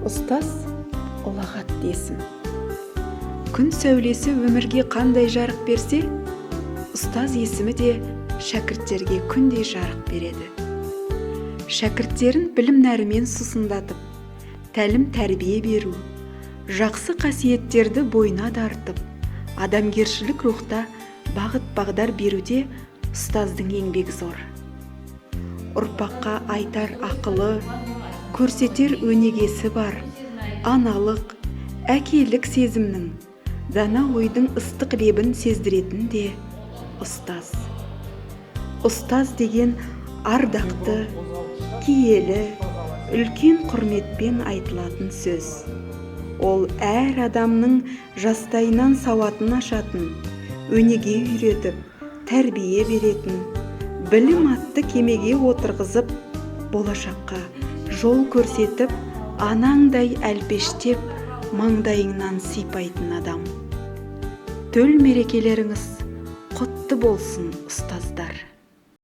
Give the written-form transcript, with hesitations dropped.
Ұстаз ұлағат десін. Күн сәулесі өмірге қандай жарық берсе, ұстаз есімі де шәкірттерге күндей жарық береді. Шәкірттерін білім нәрімен сусындатып, тәлім тәрбие беру, жақсы қасиеттерді бойына дарытып, адамгершілік рухта бағыт-бағдар беруде ұстаздың еңбегі зор. Ұрпаққа айтар ақылы, көрсетер өнегесі бар, аналық, әкелік сезімнің, дана ойдың ыстық лебін сездіретін де ұстаз. Ұстаз деген ардақты, киелі, үлкен құрметпен айтылатын сөз. Ол әр адамның жастайынан сауатын ашатын, өнеге үйретіп, тәрбие беретін, білім атты кемеге отырғызып, болашаққа жол көрсетіп, анаңдай әлпештеп, маңдайыңнан сипайтын адам. Төл мерекелеріңіз құтты болсын, ұстаздар.